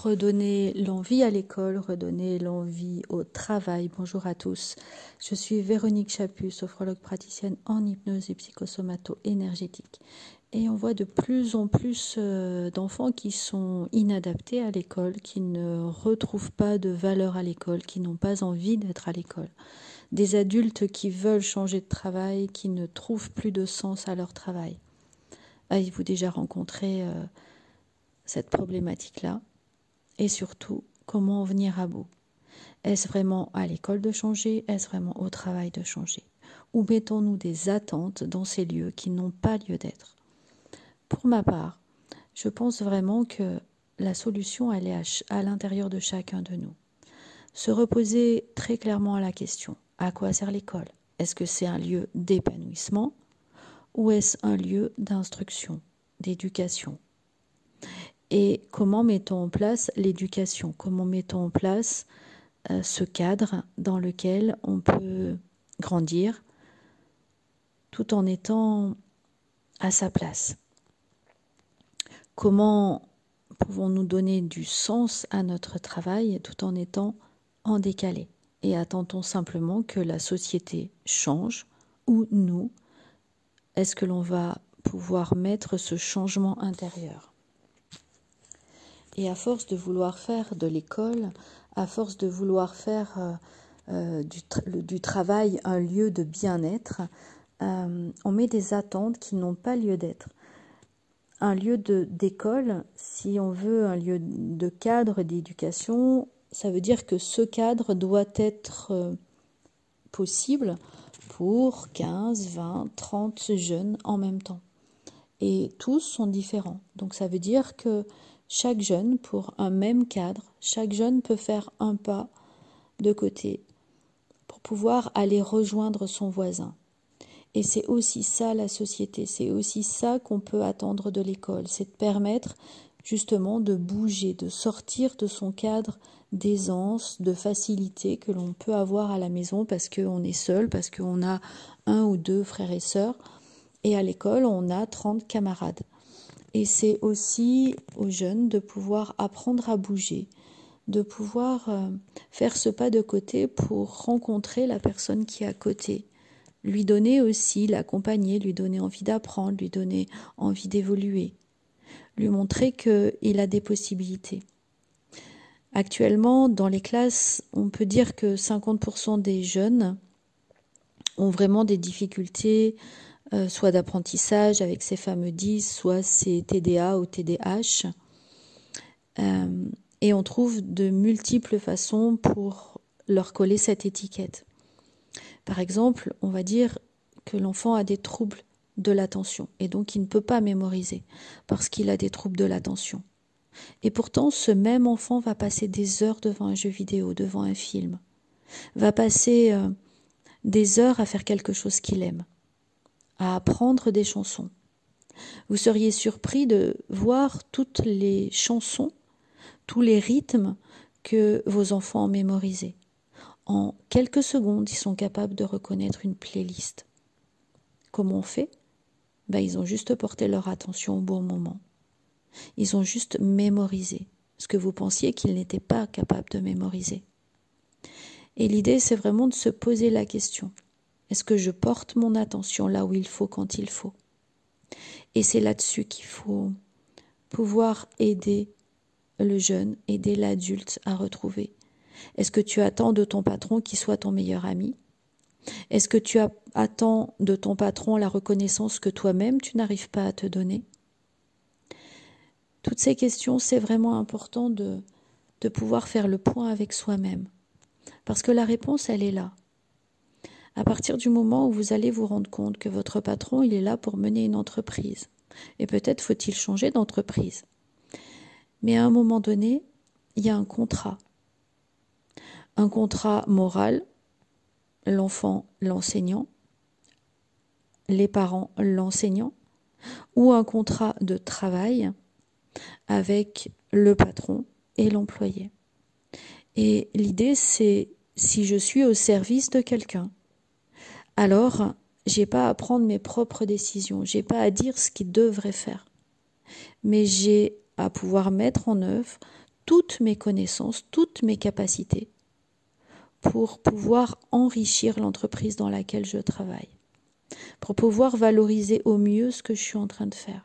Redonner l'envie à l'école, redonner l'envie au travail. Bonjour à tous, je suis Véronique Chaput, sophrologue praticienne en hypnose et psychosomato-énergétique. Et on voit de plus en plus d'enfants qui sont inadaptés à l'école, qui ne retrouvent pas de valeur à l'école, qui n'ont pas envie d'être à l'école. Des adultes qui veulent changer de travail, qui ne trouvent plus de sens à leur travail. Avez-vous déjà rencontré cette problématique-là ? Et surtout, comment en venir à bout? Est-ce vraiment à l'école de changer? Est-ce vraiment au travail de changer? Ou mettons-nous des attentes dans ces lieux qui n'ont pas lieu d'être? Pour ma part, je pense vraiment que la solution, elle est à l'intérieur de chacun de nous. Se reposer très clairement à la question, à quoi sert l'école? Est-ce que c'est un lieu d'épanouissement ou est-ce un lieu d'instruction, d'éducation? Et comment mettons en place l'éducation? Comment mettons en place ce cadre dans lequel on peut grandir tout en étant à sa place? Comment pouvons-nous donner du sens à notre travail tout en étant en décalé? Et attend-on simplement que la société change ou nous, est-ce que l'on va pouvoir mettre ce changement intérieur? Et à force de vouloir faire de l'école, à force de vouloir faire du travail un lieu de bien-être, on met des attentes qui n'ont pas lieu d'être. Un lieu d'école, si on veut un lieu de cadre d'éducation, ça veut dire que ce cadre doit être possible pour 15, 20, 30 jeunes en même temps. Et tous sont différents. Donc ça veut dire que chaque jeune, pour un même cadre, chaque jeune peut faire un pas de côté pour pouvoir aller rejoindre son voisin. Et c'est aussi ça la société, c'est aussi ça qu'on peut attendre de l'école, c'est de permettre justement de bouger, de sortir de son cadre d'aisance, de facilité que l'on peut avoir à la maison parce qu'on est seul, parce qu'on a un ou deux frères et sœurs, et à l'école on a 30 camarades. Et c'est aussi aux jeunes de pouvoir apprendre à bouger, de pouvoir faire ce pas de côté pour rencontrer la personne qui est à côté, lui donner aussi, l'accompagner, lui donner envie d'apprendre, lui donner envie d'évoluer, lui montrer qu'il a des possibilités. Actuellement, dans les classes, on peut dire que 50% des jeunes ont vraiment des difficultés soit d'apprentissage avec ces fameux 10, soit ces TDA ou TDAH. Et on trouve de multiples façons pour leur coller cette étiquette. Par exemple, on va dire que l'enfant a des troubles de l'attention et donc il ne peut pas mémoriser parce qu'il a des troubles de l'attention. Et pourtant, ce même enfant va passer des heures devant un jeu vidéo, devant un film, va passer des heures à faire quelque chose qu'il aime, à apprendre des chansons. Vous seriez surpris de voir toutes les chansons, tous les rythmes que vos enfants ont mémorisés. En quelques secondes, ils sont capables de reconnaître une playlist. Comment on fait? Ils ont juste porté leur attention au bon moment. Ils ont juste mémorisé ce que vous pensiez qu'ils n'étaient pas capables de mémoriser. Et l'idée, c'est vraiment de se poser la question. Est-ce que je porte mon attention là où il faut, quand il faut? Et c'est là-dessus qu'il faut pouvoir aider le jeune, aider l'adulte à retrouver. Est-ce que tu attends de ton patron qu'il soit ton meilleur ami? Est-ce que tu attends de ton patron la reconnaissance que toi-même tu n'arrives pas à te donner? Toutes ces questions, c'est vraiment important de pouvoir faire le point avec soi-même. Parce que la réponse, elle est là. À partir du moment où vous allez vous rendre compte que votre patron, il est là pour mener une entreprise. Et peut-être faut-il changer d'entreprise. Mais à un moment donné, il y a un contrat. Un contrat moral, l'enfant, l'enseignant, les parents, l'enseignant, ou un contrat de travail avec le patron et l'employé. Et l'idée, c'est si je suis au service de quelqu'un, alors j'ai pas à prendre mes propres décisions, j'ai pas à dire ce qu'il devrait faire, mais j'ai à pouvoir mettre en œuvre toutes mes connaissances, toutes mes capacités pour pouvoir enrichir l'entreprise dans laquelle je travaille, pour pouvoir valoriser au mieux ce que je suis en train de faire,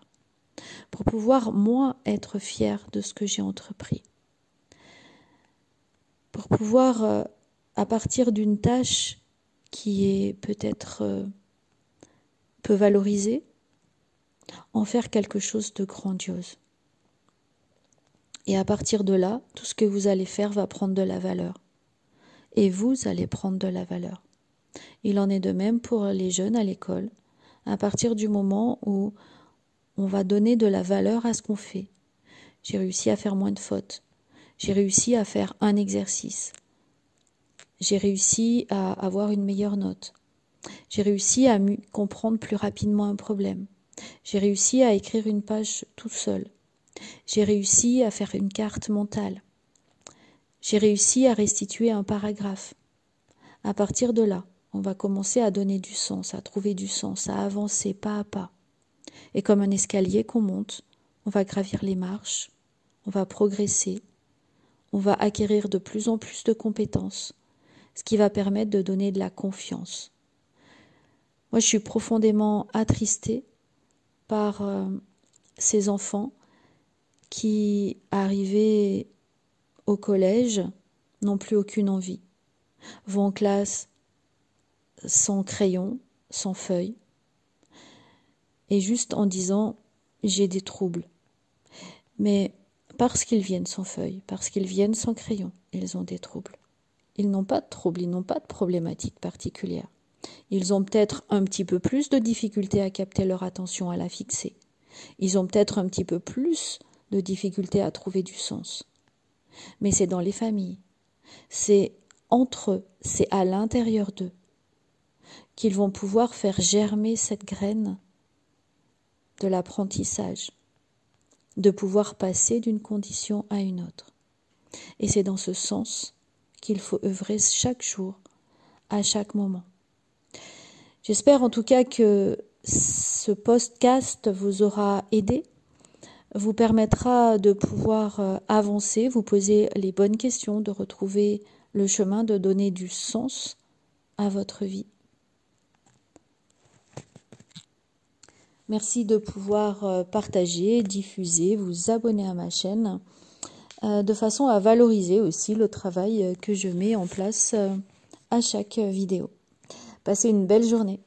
pour pouvoir, moi, être fière de ce que j'ai entrepris, pour pouvoir, à partir d'une tâche qui est peut-être peu valorisée, en faire quelque chose de grandiose. Et à partir de là, tout ce que vous allez faire va prendre de la valeur. Et vous allez prendre de la valeur. Il en est de même pour les jeunes à l'école. À partir du moment où on va donner de la valeur à ce qu'on fait. J'ai réussi à faire moins de fautes. J'ai réussi à faire un exercice. J'ai réussi à avoir une meilleure note. J'ai réussi à comprendre plus rapidement un problème. J'ai réussi à écrire une page tout seul. J'ai réussi à faire une carte mentale. J'ai réussi à restituer un paragraphe. À partir de là, on va commencer à donner du sens, à trouver du sens, à avancer pas à pas. Et comme un escalier qu'on monte, on va gravir les marches, on va progresser, on va acquérir de plus en plus de compétences, ce qui va permettre de donner de la confiance. Moi, je suis profondément attristée par ces enfants qui, arrivés au collège, n'ont plus aucune envie, vont en classe sans crayon, sans feuille, et juste en disant « j'ai des troubles ». Mais parce qu'ils viennent sans feuille, parce qu'ils viennent sans crayon, ils ont des troubles. Ils n'ont pas de troubles, ils n'ont pas de problématiques particulières. Ils ont peut-être un petit peu plus de difficultés à capter leur attention, à la fixer. Ils ont peut-être un petit peu plus de difficultés à trouver du sens. Mais c'est dans les familles, c'est entre eux, c'est à l'intérieur d'eux qu'ils vont pouvoir faire germer cette graine de l'apprentissage, de pouvoir passer d'une condition à une autre. Et c'est dans ce sens qu'il faut œuvrer chaque jour, à chaque moment. J'espère en tout cas que ce podcast vous aura aidé, vous permettra de pouvoir avancer, vous poser les bonnes questions, de retrouver le chemin, de donner du sens à votre vie. Merci de pouvoir partager, diffuser, vous abonner à ma chaîne, de façon à valoriser aussi le travail que je mets en place à chaque vidéo. Passez une belle journée.